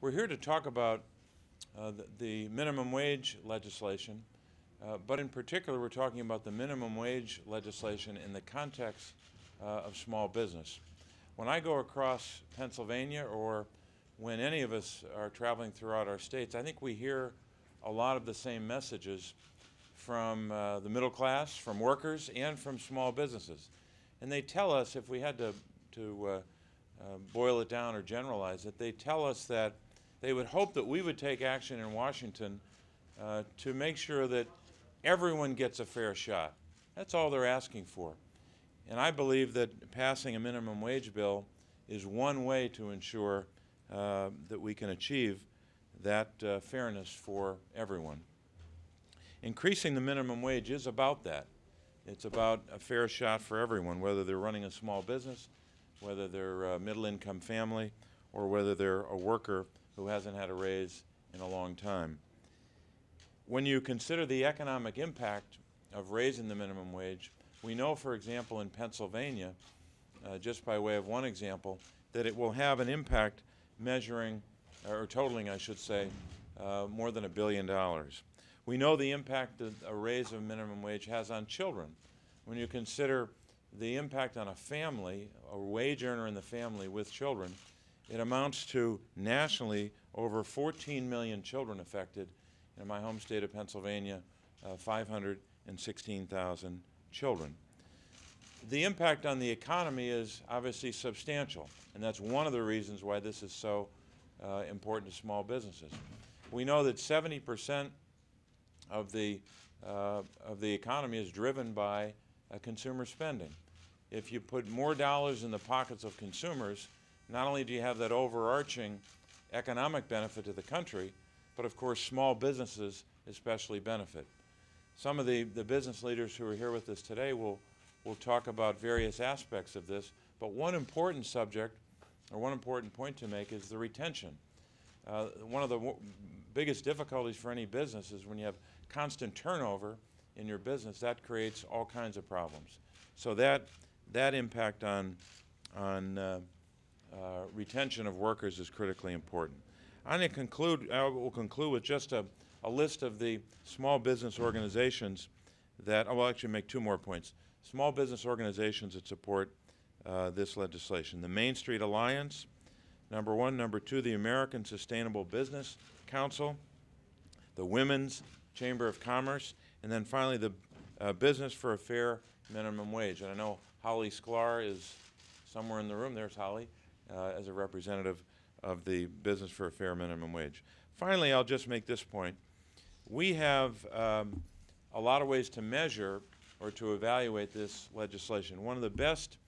We're here to talk about the minimum wage legislation, but in particular we're talking about the minimum wage legislation in the context of small business. When I go across Pennsylvania, or when any of us are traveling throughout our states, I think we hear a lot of the same messages from the middle class, from workers, and from small businesses. And they tell us, if we had to boil it down or generalize it, they tell us that they would hope that we would take action in Washington to make sure that everyone gets a fair shot. That's all they're asking for. And I believe that passing a minimum wage bill is one way to ensure that we can achieve that fairness for everyone. Increasing the minimum wage is about that. It's about a fair shot for everyone, whether they're running a small business, whether they're a middle-income family, or whether they're a worker who hasn't had a raise in a long time. When you consider the economic impact of raising the minimum wage, we know, for example, in Pennsylvania, just by way of one example, that it will have an impact measuring, or totaling, I should say, more than $1 billion. We know the impact that a raise of minimum wage has on children. When you consider the impact on a family, a wage earner in the family with children, it amounts to nationally over 14 million children affected. In my home state of Pennsylvania, 516,000 children. The impact on the economy is obviously substantial, and that's one of the reasons why this is so important to small businesses. We know that 70% of the economy is driven by consumer spending. If you put more dollars in the pockets of consumers, not only do you have that overarching economic benefit to the country, but of course small businesses especially benefit. Some of the business leaders who are here with us today will talk about various aspects of this, but one important subject, or one important point to make, is the retention. One of the biggest difficulties for any business is when you have constant turnover in your business. That creates all kinds of problems. So that impact on retention of workers is critically important. I will conclude with just a list of the small business organizations that, I will actually make two more points. Small business organizations that support this legislation. The Main Street Alliance, number one. Number two, the American Sustainable Business Council, the Women's Chamber of Commerce, and then finally the Business for a Fair Minimum Wage. And I know Holly Sklar is somewhere in the room. There's Holly, as a representative of the Business for a Fair Minimum Wage. Finally, I'll just make this point. We have a lot of ways to measure or to evaluate this legislation. One of the best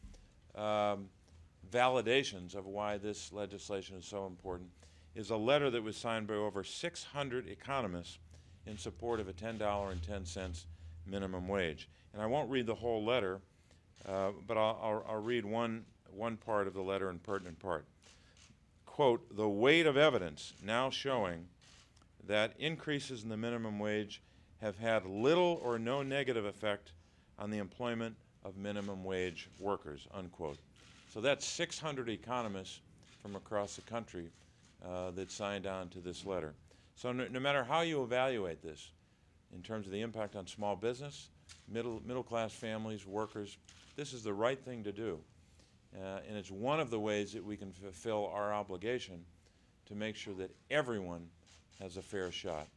validations of why this legislation is so important is a letter that was signed by over 600 economists in support of a $10.10 minimum wage. And I won't read the whole letter, but I'll read one part of the letter in pertinent part. Quote, "The weight of evidence now showing that increases in the minimum wage have had little or no negative effect on the employment of minimum wage workers," unquote. So that's 600 economists from across the country that signed on to this letter. So no matter how you evaluate this, in terms of the impact on small business, middle-class families, workers, this is the right thing to do. And it's one of the ways that we can fulfill our obligation to make sure that everyone has a fair shot.